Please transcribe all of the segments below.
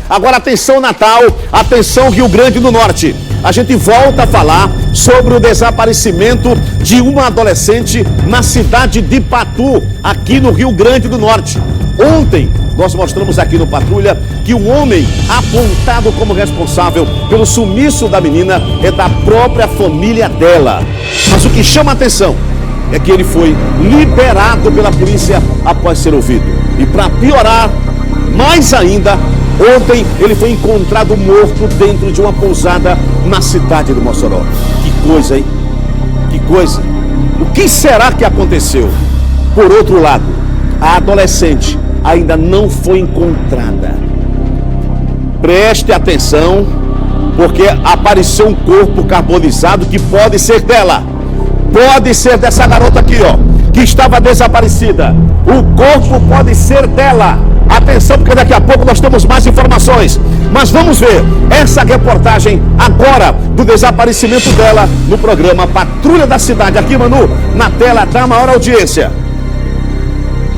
Agora atenção Natal, atenção Rio Grande do Norte. A gente volta a falar sobre o desaparecimento de uma adolescente na cidade de Patu, aqui no Rio Grande do Norte. Ontem, nós mostramos aqui no Patrulha que o homem apontado como responsável pelo sumiço da menina é da própria família dela. Mas o que chama a atenção é que ele foi liberado pela polícia após ser ouvido. E para piorar mais ainda, ontem ele foi encontrado morto dentro de uma pousada na cidade de Mossoró. Que coisa, hein? Que coisa. O que será que aconteceu? Por outro lado, a adolescente ainda não foi encontrada. Preste atenção, porque apareceu um corpo carbonizado que pode ser dela. Pode ser dessa garota aqui, ó, que estava desaparecida. O corpo pode ser dela. Atenção, porque daqui a pouco nós temos mais informações. Mas vamos ver essa reportagem agora do desaparecimento dela no programa Patrulha da Cidade. Aqui, Manu, na tela da maior audiência.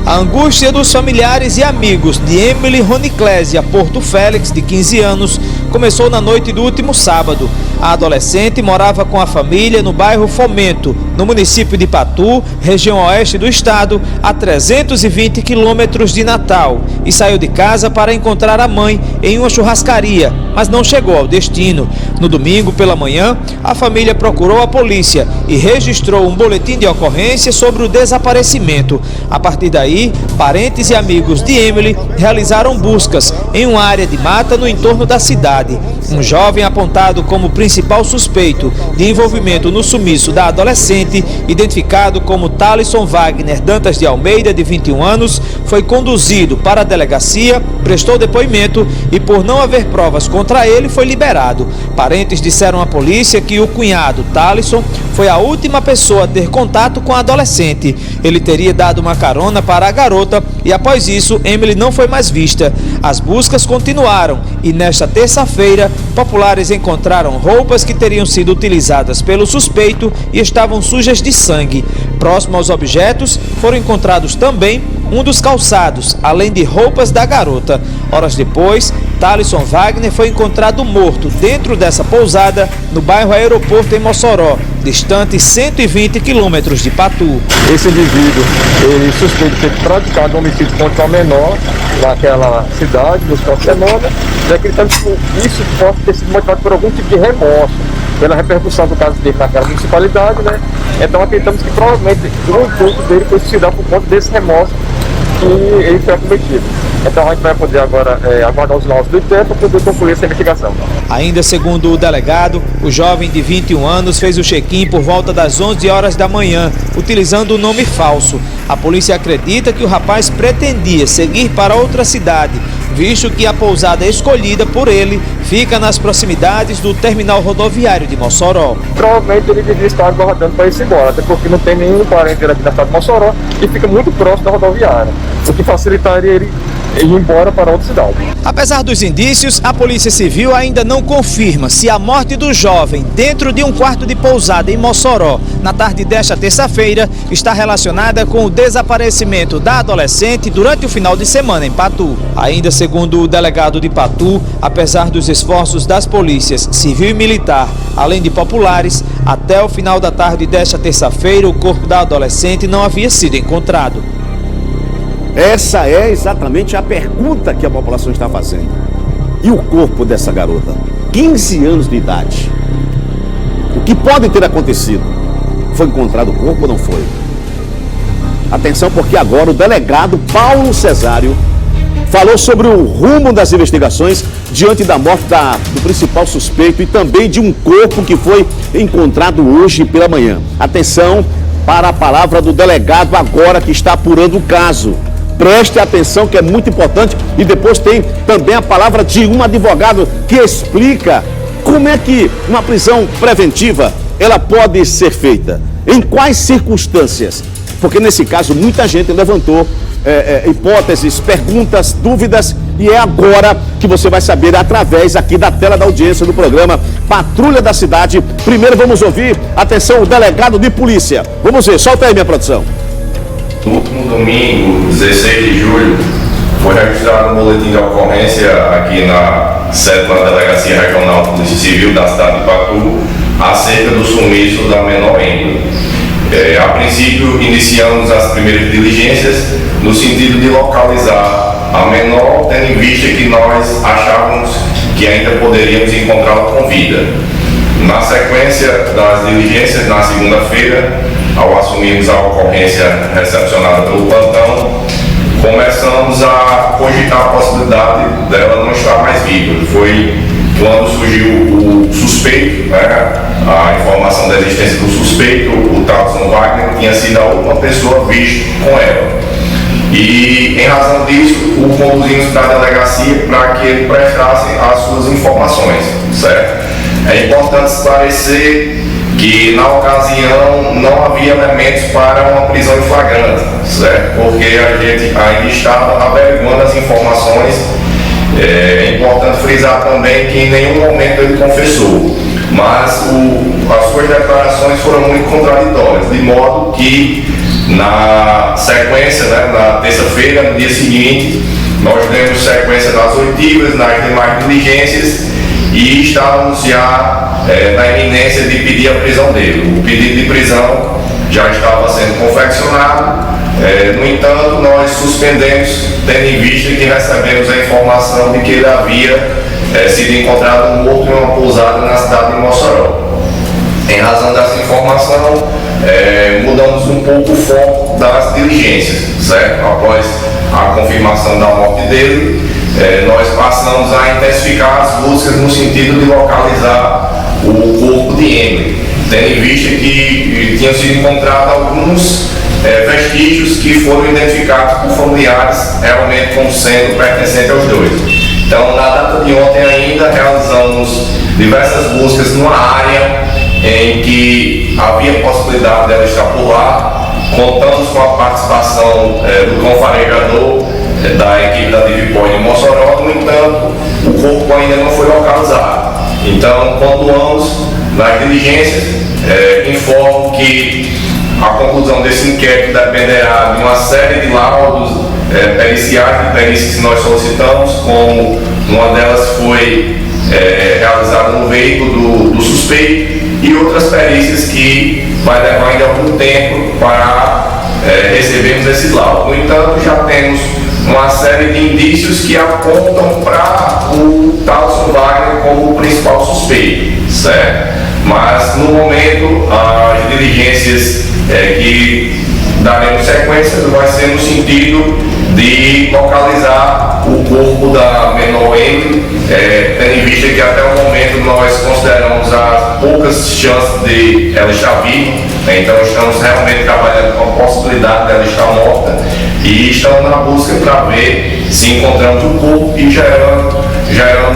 A angústia dos familiares e amigos de Emily Roniclésia Porto Félix, de 15 anos, começou na noite do último sábado. A adolescente morava com a família no bairro Fomento, no município de Patu, região oeste do estado, a 320 quilômetros de Natal, e saiu de casa para encontrar a mãe em uma churrascaria, mas não chegou ao destino. No domingo pela manhã, a família procurou a polícia e registrou um boletim de ocorrência sobre o desaparecimento. A partir daí, parentes e amigos de Emily realizaram buscas em uma área de mata no entorno da cidade. Um jovem apontado como principal suspeito de envolvimento no sumiço da adolescente, identificado como Talisson Wagner Dantas de Almeida, de 21 anos, foi conduzido para a delegacia, prestou depoimento e, por não haver provas contra ele, foi liberado. Parentes disseram à polícia que o cunhado Talisson foi a última pessoa a ter contato com a adolescente. Ele teria dado uma carona para a garota e, após isso, Emily não foi mais vista. As buscas continuaram e, nesta terça-feira, populares encontraram roupas que teriam sido utilizadas pelo suspeito e estavam sujas de sangue. Próximo aos objetos, foram encontrados também um dos calçados, além de roupas da garota. Horas depois, Talisson Wagner foi encontrado morto dentro dessa pousada no bairro Aeroporto, em Mossoró, distante 120 quilômetros de Patu. Esse indivíduo, ele suspeita de ter praticado um homicídio contra o menor naquela cidade, nos finais de semana, e acreditamos que isso pode ter sido motivado por algum tipo de remorso, pela repercussão do caso dele naquela municipalidade, né? Então acreditamos que provavelmente o intuito dele foi suicidar por conta desse remorso que ele foi acometido. Então a gente vai poder agora aguardar os laudos do IPE para poder concluir essa investigação. Ainda segundo o delegado, o jovem de 21 anos fez o check-in por volta das 11 horas da manhã, utilizando um nome falso. A polícia acredita que o rapaz pretendia seguir para outra cidade, visto que a pousada escolhida por ele fica nas proximidades do terminal rodoviário de Mossoró. Provavelmente ele devia estar aguardando para ir embora, até porque não tem nenhum parente aqui na cidade de Mossoró e fica muito próximo da rodoviária, o que facilitaria ele ir embora para outra cidade. Apesar dos indícios, a Polícia Civil ainda não confirma se a morte do jovem dentro de um quarto de pousada em Mossoró, na tarde desta terça-feira, está relacionada com o desaparecimento da adolescente durante o final de semana em Patu. Ainda segundo o delegado de Patu, apesar dos esforços das polícias civil e militar, além de populares, até o final da tarde desta terça-feira, o corpo da adolescente não havia sido encontrado. Essa é exatamente a pergunta que a população está fazendo. E o corpo dessa garota? 15 anos de idade. O que pode ter acontecido? Foi encontrado o corpo ou não foi? Atenção, porque agora o delegado Paulo Cesário falou sobre o rumo das investigações diante da morte do principal suspeito e também de um corpo que foi encontrado hoje pela manhã. Atenção para a palavra do delegado agora que está apurando o caso. Preste atenção que é muito importante e depois tem também a palavra de um advogado que explica como é que uma prisão preventiva ela pode ser feita, em quais circunstâncias, porque nesse caso muita gente levantou hipóteses, perguntas, dúvidas e é agora que você vai saber através aqui da tela da audiência do programa Patrulha da Cidade. Primeiro vamos ouvir, atenção, o delegado de polícia. Vamos ver, solta aí minha produção. No último domingo, 16 de julho, Foi registrado um boletim de ocorrência aqui na 7ª Delegacia Regional de Polícia Civil da cidade de Patu acerca do sumiço da menor Emily. A princípio, iniciamos as primeiras diligências no sentido de localizar a menor, tendo em vista que nós achávamos que ainda poderíamos encontrá-la com vida. Na sequência das diligências, na segunda-feira, ao assumirmos a ocorrência recepcionada pelo plantão, começamos a cogitar a possibilidade dela não estar mais viva. Foi quando surgiu o suspeito, né, a informação da existência do suspeito, o Thaleson Wagner, que tinha sido a última pessoa vista com ela. E, em razão disso, o conduzimos para a delegacia para que ele prestasse as suas informações, certo? É importante esclarecer que, na ocasião, não havia elementos para uma prisão em flagrante, certo? Porque a gente ainda estava averiguando as informações. É importante frisar também que em nenhum momento ele confessou, mas as suas declarações foram muito contraditórias, de modo que na sequência, né, na terça-feira, no dia seguinte, nós demos sequência das oitivas, nas demais diligências e estávamos já na iminência de pedir a prisão dele. O pedido de prisão já estava sendo confeccionado. No entanto, nós suspendemos, tendo em vista que recebemos a informação de que ele havia sido encontrado morto em uma pousada na cidade de Mossoró. Em razão dessa informação, mudamos um pouco o foco das diligências, certo? Após a confirmação da morte dele, nós passamos a intensificar as buscas no sentido de localizar o corpo de Emily, tendo em vista que tinham sido encontrados alguns vestígios que foram identificados por familiares realmente como sendo pertencentes aos dois. Então, na data de ontem ainda, realizamos diversas buscas numa área em que havia possibilidade dela estar por lá. Contamos com a participação do cão farejador da equipe da Divipol de Mossoró. No entanto, o corpo ainda não foi localizado. Então, continuamos nas diligências. Informo que a conclusão desse inquérito dependerá de uma série de laudos periciais e perícias que nós solicitamos, como uma delas foi realizada no veículo do suspeito e outras perícias que vai levar ainda algum tempo para recebermos esses laudos. No entanto, já temos uma série de indícios que apontam para o Thaleson Wagner como o principal suspeito, certo? Mas, no momento, as diligências que daremos sequência vai ser no sentido de localizar o corpo da menor Emily, tendo em vista que até o momento nós consideramos as poucas chances de ela estar viva, né? Então estamos realmente trabalhando com a possibilidade dela estar morta e estamos na busca para ver se encontramos o corpo e gerando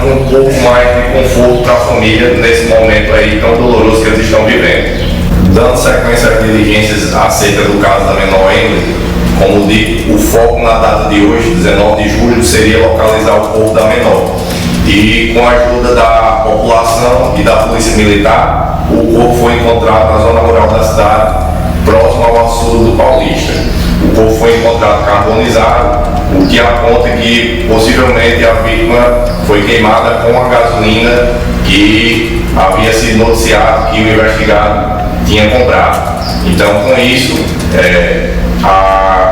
um pouco mais de conforto para a família nesse momento aí tão doloroso que eles estão vivendo. Dando sequência às diligências acerca do caso da menor Emily, como dito, o foco na data de hoje, 19 de julho, seria localizar o corpo da menor. E com a ajuda da população e da polícia militar, o corpo foi encontrado na zona rural da cidade, próximo ao açude do Paulista. O corpo foi encontrado carbonizado, o que aponta que possivelmente a vítima foi queimada com a gasolina que havia sido noticiado que o investigado tinha comprado. Então, com isso,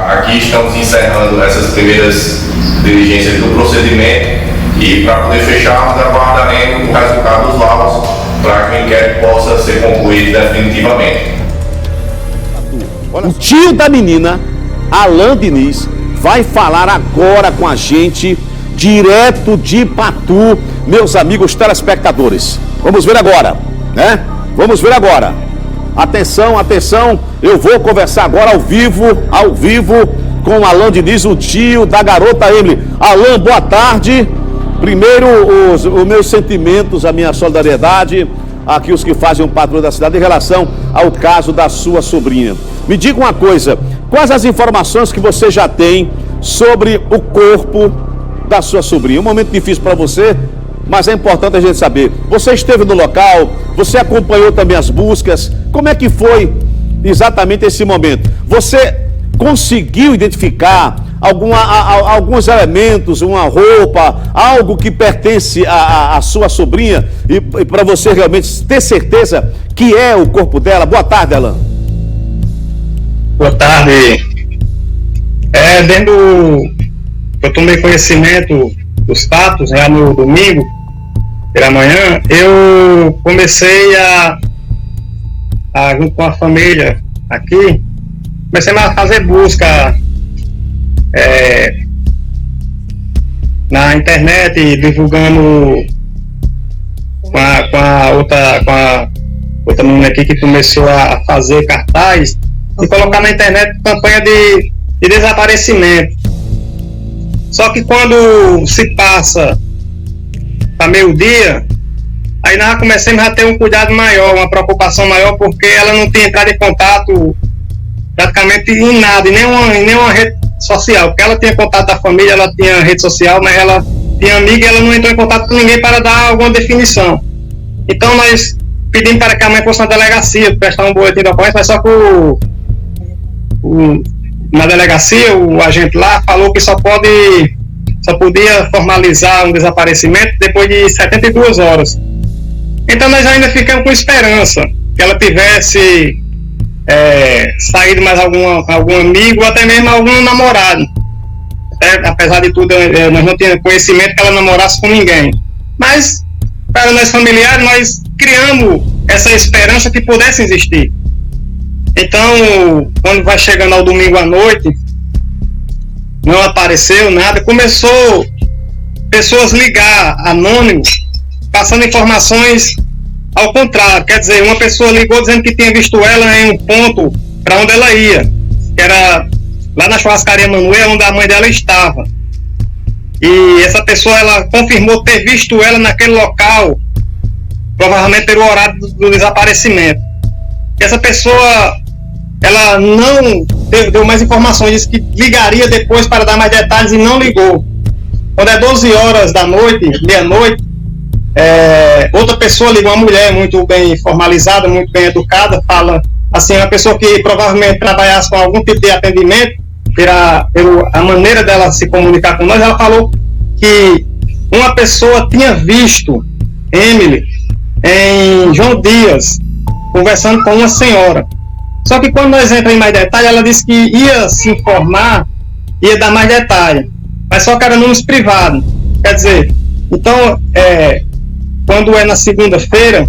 aqui estamos encerrando essas primeiras diligências do procedimento e, para poder fecharmos, aguardaremos o resultado dos laudos para que o inquérito possa ser concluído definitivamente. O tio da menina, Alan Diniz, vai falar agora com a gente, direto de Patu, meus amigos telespectadores. Vamos ver agora, né? Vamos ver agora. Atenção, atenção, eu vou conversar agora ao vivo com Alan Diniz, o tio da garota Emily. Alan, boa tarde. Primeiro, os meus sentimentos, a minha solidariedade, aqui os que fazem um patrulho da cidade em relação ao caso da sua sobrinha. Me diga uma coisa, quais as informações que você já tem sobre o corpo da sua sobrinha? Um momento difícil para você, mas é importante a gente saber. Você esteve no local, você acompanhou também as buscas, como é que foi exatamente esse momento? Você conseguiu identificar alguns elementos, uma roupa, algo que pertence à sua sobrinha e para você realmente ter certeza que é o corpo dela? Boa tarde, Alan. Boa tarde. Eu tomei conhecimento dos fatos já no domingo, pela manhã, eu comecei junto com a família aqui, comecei a fazer busca na internet, divulgando com a outra menina aqui que começou a fazer cartaz e colocar na internet campanha de desaparecimento. Só que quando se passa para meio-dia, aí nós começamos a ter um cuidado maior, uma preocupação maior, porque ela não tinha entrado em contato praticamente em nada, em nenhuma rede social, porque ela tinha contato da família, ela tinha rede social, mas ela tinha amiga e ela não entrou em contato com ninguém para dar alguma definição. Então nós pedimos para que a mãe fosse na delegacia, prestar um boletim de ocorrência, mas só que na delegacia, o agente lá falou que só podia formalizar um desaparecimento depois de 72 horas. Então nós ainda ficamos com esperança que ela tivesse saído mais algum amigo ou até mesmo algum namorado. Apesar de tudo, nós não tínhamos conhecimento que ela namorasse com ninguém. Mas, para nós familiares, nós criamos essa esperança que pudesse existir. Então, quando vai chegando ao domingo à noite, não apareceu nada, começou pessoas ligar, anônimos, passando informações ao contrário. Quer dizer, uma pessoa ligou dizendo que tinha visto ela em um ponto para onde ela ia, que era lá na churrascaria Manuel, onde a mãe dela estava. E essa pessoa, ela confirmou ter visto ela naquele local, provavelmente pelo horário do desaparecimento. Essa pessoa, ela não deu mais informações, disse que ligaria depois para dar mais detalhes e não ligou. Quando é 12 horas da noite, meia-noite, outra pessoa ligou, uma mulher muito bem formalizada, muito bem educada, fala assim, uma pessoa que provavelmente trabalhasse com algum tipo de atendimento, a maneira dela se comunicar com nós, ela falou que uma pessoa tinha visto Emily em João Dias, conversando com uma senhora. Só que quando nós entramos em mais detalhe, ela disse que ia se informar, ia dar mais detalhe, mas só que era números privados. Quer dizer, então, quando é na segunda-feira,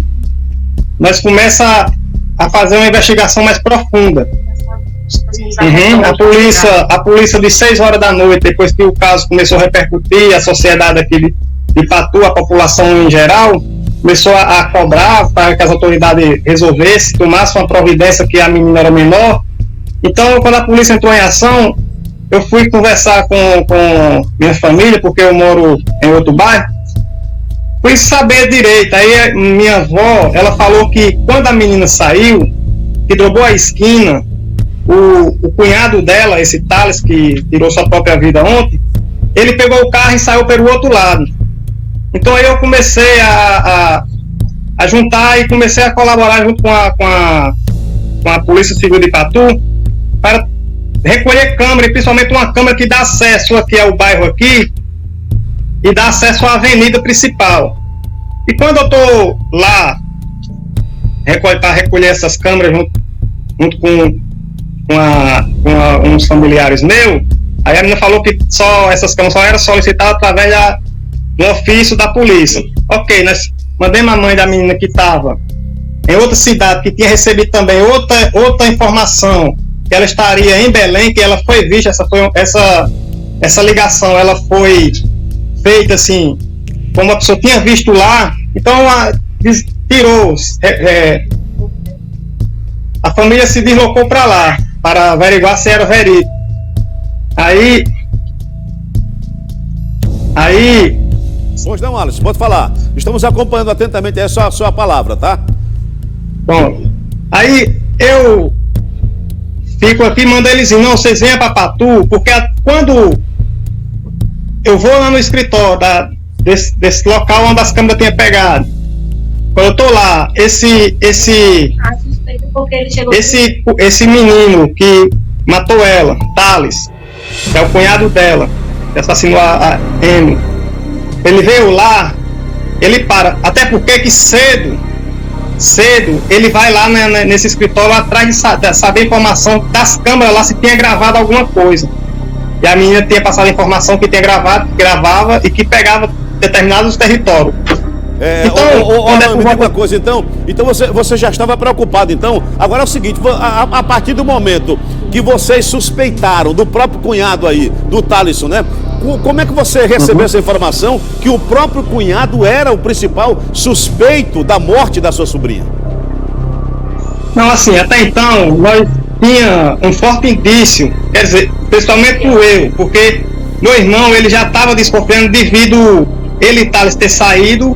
nós começamos a fazer uma investigação mais profunda. A polícia de 6 horas da noite, depois que o caso começou a repercutir, a sociedade aqui de Patu, a população em geral, começou a cobrar para que as autoridades resolvessem, tomassem uma providência que a menina era menor. Então, quando a polícia entrou em ação, eu fui conversar com minha família, porque eu moro em outro bairro, fui saber direito. Aí minha avó, ela falou que quando a menina saiu, que dobrou a esquina, o cunhado dela, esse Thales, que tirou sua própria vida ontem, ele pegou o carro e saiu pelo outro lado. Então aí eu comecei a juntar e comecei a colaborar junto com a Polícia Civil de Patu para recolher câmera, e principalmente uma câmera que dá acesso aqui ao bairro aqui e dá acesso à avenida principal. E quando eu estou lá para recolher essas câmeras junto com uns familiares meus, aí a menina falou que essas câmeras só eram solicitadas através do ofício da polícia. Ok, nós mandamos a mãe da menina que estava em outra cidade, que tinha recebido também outra informação, que ela estaria em Belém, que ela foi vista, essa ligação, ela foi feita assim, como a pessoa tinha visto lá. Então tirou, a família se deslocou para lá, para averiguar se era verídico. Aí Pois não, Alisson, pode falar. Estamos acompanhando atentamente a sua palavra, tá? Bom, aí eu fico aqui, mando eles ir, não, vocês venham para Patu, porque quando eu vou lá no escritório desse local onde as câmeras tinham pegado, quando eu tô lá, esse menino que matou ela, Thales, que é o cunhado dela, que assassinou a Emily. Ele veio lá, ele para, até porque que cedo ele vai lá nesse escritório atrás de saber a informação das câmeras lá, se tinha gravado alguma coisa. E a menina tinha passado a informação que tinha gravava e que pegava determinados territórios. Então, me diga uma coisa, então você já estava preocupado, então. Agora é o seguinte, a partir do momento que vocês suspeitaram do próprio cunhado aí, do Thalisson, né? Como é que você recebeu essa informação que o próprio cunhado era o principal suspeito da morte da sua sobrinha? Não, assim, até então, nós tinha um forte indício, quer dizer, principalmente eu, porque meu irmão, ele já estava desconfiando devido ele, Thales, ter saído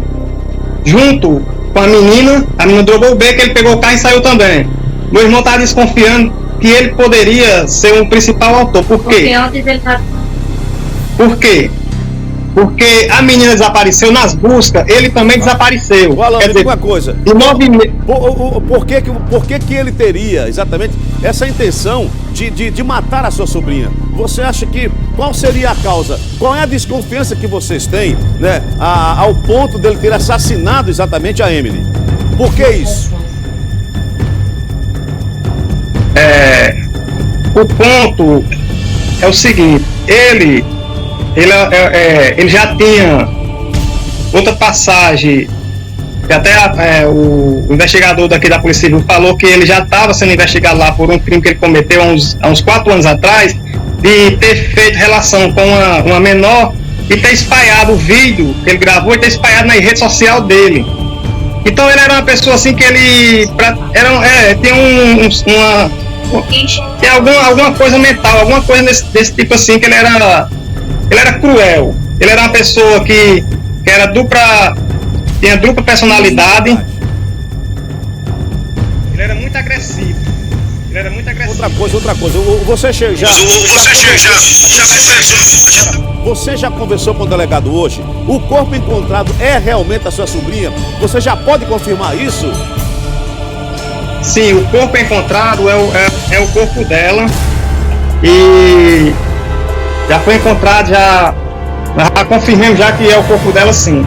junto com a menina drogou o beco, ele pegou o carro e saiu também. Meu irmão estava desconfiando que ele poderia ser um principal autor. Por quê? Porque antes ele tá... Por quê? Porque a menina desapareceu nas buscas, ele também desapareceu. Alan, quer dizer, uma coisa. Por que ele teria exatamente essa intenção de matar a sua sobrinha? Você acha que qual seria a causa? Qual é a desconfiança que vocês têm, né, ao ponto dele ter assassinado exatamente a Emily? Por que isso? O ponto é o seguinte, ele já tinha outra passagem, que até o investigador daqui da Polícia Civil falou que ele já estava sendo investigado lá por um crime que ele cometeu há uns 4 anos atrás, de ter feito relação com uma menor e ter espalhado o vídeo que ele gravou e ter espalhado na rede social dele. Então ele era uma pessoa assim que ele tem alguma coisa mental, alguma coisa desse tipo assim, que ele era cruel. Ele era uma pessoa que era tinha dupla personalidade. Ele era muito agressivo. Outra coisa. Você já conversou com o delegado hoje? O corpo encontrado é realmente a sua sobrinha? Você já pode confirmar isso? Sim, o corpo encontrado é o corpo dela. E já foi encontrado, já confirmamos já que é o corpo dela, sim.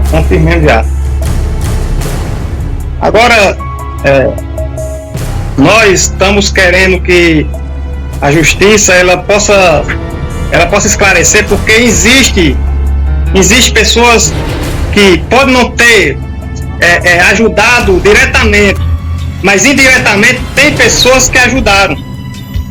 Confirmamos já. Agora, nós estamos querendo que a justiça ela possa esclarecer, porque existe pessoas que podem não ter ajudado diretamente, mas indiretamente tem pessoas que ajudaram.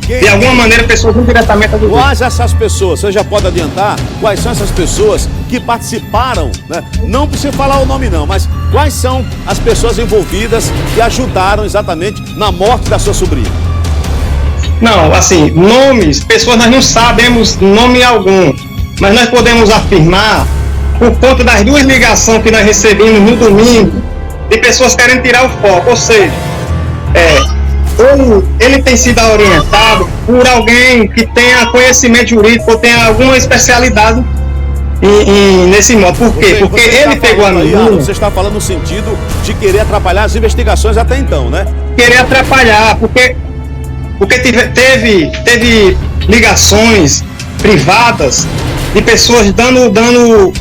De alguma maneira, pessoas indiretamente ajudaram. Quais essas pessoas? Você já pode adiantar quais são essas pessoas que participaram, né? Não precisa falar o nome não, mas quais são as pessoas envolvidas que ajudaram exatamente na morte da sua sobrinha? Não, assim, nomes, pessoas nós não sabemos nome algum, mas nós podemos afirmar, por conta das 2 ligações que nós recebemos no domingo, de pessoas querendo tirar o foco, ou seja, ele tem sido orientado por alguém que tenha conhecimento jurídico ou tenha alguma especialidade nesse modo. Por quê? Porque ele pegou a menina. Você está falando no sentido de querer atrapalhar as investigações até então, né? Querer atrapalhar, porque teve ligações privadas de pessoas dando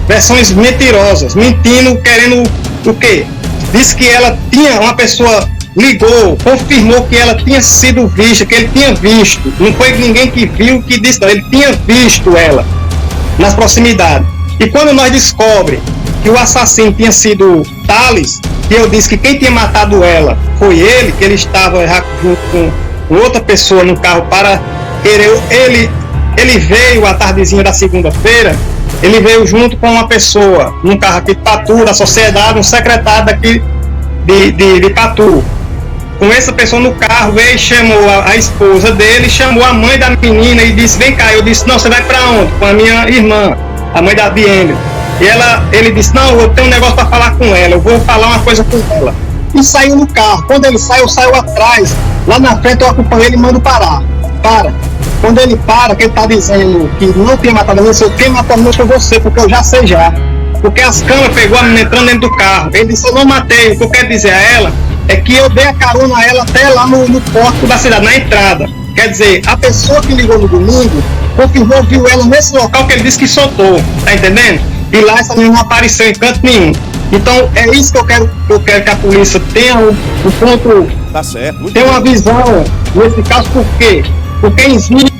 versões mentirosas, mentindo, querendo o quê? Disse que ela tinha, uma pessoa ligou, confirmou que ela tinha sido vista, que ele tinha visto. Não foi ninguém que viu que disse, não, ele tinha visto ela nas proximidades. E quando nós descobrimos que o assassino tinha sido Thales, que eu disse que quem tinha matado ela foi ele, que ele estava junto com outra pessoa no carro para querer. Ele veio à tardezinha da segunda-feira, ele veio junto com uma pessoa num carro aqui de Patu, da sociedade, um secretário daqui de Patu. Com essa pessoa no carro, veio e chamou a esposa dele, chamou a mãe da menina e disse, vem cá. Eu disse, não, você vai pra onde? Com a minha irmã, a mãe da Emily. E ele disse, não, eu tenho um negócio para falar com ela, eu vou falar uma coisa com ela. E saiu no carro. Quando ele sai, eu saio atrás. Lá na frente eu acompanho ele e mando parar. Para. Quando ele para, que ele tá dizendo que não tinha matado a menina, eu quem matou a menina foi você, porque eu já sei já. Porque as câmeras pegou a menina entrando dentro do carro. Ele disse, eu não matei. O que eu quero dizer a ela é que eu dei a carona a ela até lá no porto da cidade, na entrada. Quer dizer, a pessoa que ligou no domingo confirmou, viu ela nesse local que ele disse que soltou, tá entendendo? E lá essa menina não apareceu em canto nenhum. Então é isso que eu quero que a polícia tenha um ponto, Tá certo. tenha uma visão nesse caso, por quê? Porque existe.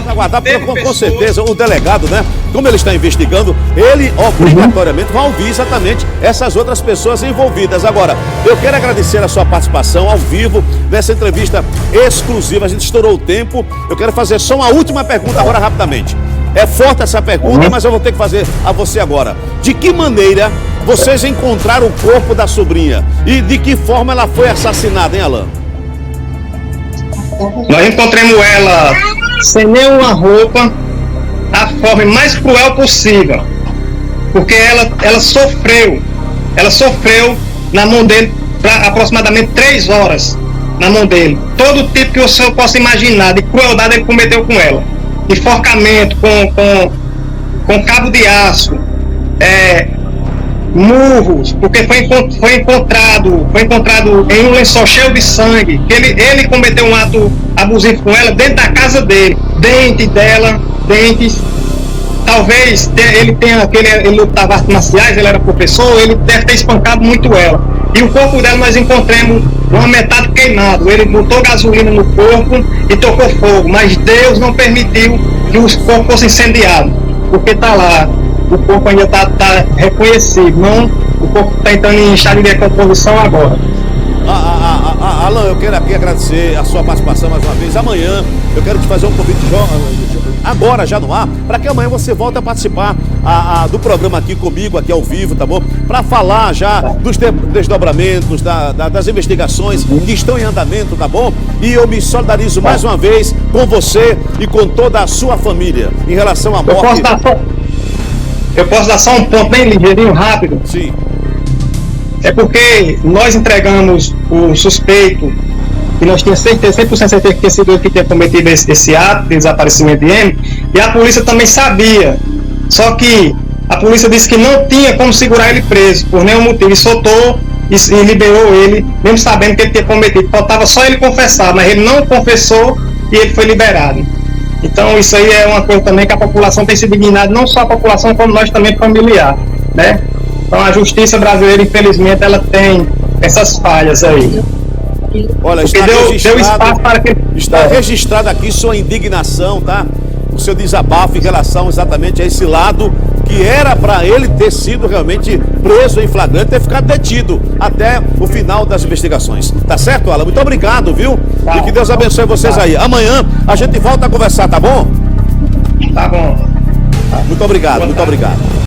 Aguardar, com certeza, o delegado, né? Como ele está investigando, ele obrigatoriamente vai ouvir exatamente essas outras pessoas envolvidas. Agora, eu quero agradecer a sua participação ao vivo nessa entrevista exclusiva. A gente estourou o tempo. Eu quero fazer só uma última pergunta agora rapidamente. É forte essa pergunta, mas eu vou ter que fazer a você agora. De que maneira vocês encontraram o corpo da sobrinha? E de que forma ela foi assassinada, hein, Alan? Nós encontramos ela sem nenhuma roupa, da forma mais cruel possível, porque ela sofreu na mão dele aproximadamente 3 horas na mão dele. Todo tipo que o senhor possa imaginar de crueldade ele cometeu com ela, enforcamento com cabo de aço, murros, porque foi encontrado em um lençol cheio de sangue, que ele cometeu um ato abusivo com ela dentro da casa dele, dentes, talvez ele lutava artes marciais, ele era professor, ele deve ter espancado muito ela. E o corpo dela nós encontramos uma metade queimado, ele botou gasolina no corpo e tocou fogo, mas Deus não permitiu que o corpo fosse incendiado, porque tá lá. O corpo ainda está reconhecido, não, o corpo está entrando em estado de decomposição agora. Alan, eu quero aqui agradecer a sua participação mais uma vez. Amanhã eu quero te fazer um convite agora já no ar, para que amanhã você volte a participar do programa aqui comigo, aqui ao vivo, tá bom? Para falar já dos desdobramentos, das investigações que estão em andamento, tá bom? E eu me solidarizo mais uma vez com você e com toda a sua família em relação à morte. Eu posso dar só um ponto bem ligeirinho, rápido? Sim. É porque nós entregamos o suspeito, e nós tínhamos 100% certeza que tinha sido ele que tinha cometido esse ato de desaparecimento de M, e a polícia também sabia. Só que a polícia disse que não tinha como segurar ele preso, por nenhum motivo, e soltou e liberou ele, mesmo sabendo que ele tinha cometido. Faltava só ele confessar, mas ele não confessou e ele foi liberado. Então isso aí é uma coisa também que a população tem se indignado, não só a população, como nós também familiar, né? Então a justiça brasileira, infelizmente, ela tem essas falhas aí. Olha, está registrado aqui sua indignação, tá? O seu desabafo em relação exatamente a esse lado que era para ele ter sido realmente preso em flagrante, ter ficado detido até o final das investigações. Tá certo, Alan? Muito obrigado, viu? E que Deus abençoe vocês aí. Amanhã a gente volta a conversar, tá bom? Tá bom. Muito obrigado, muito obrigado.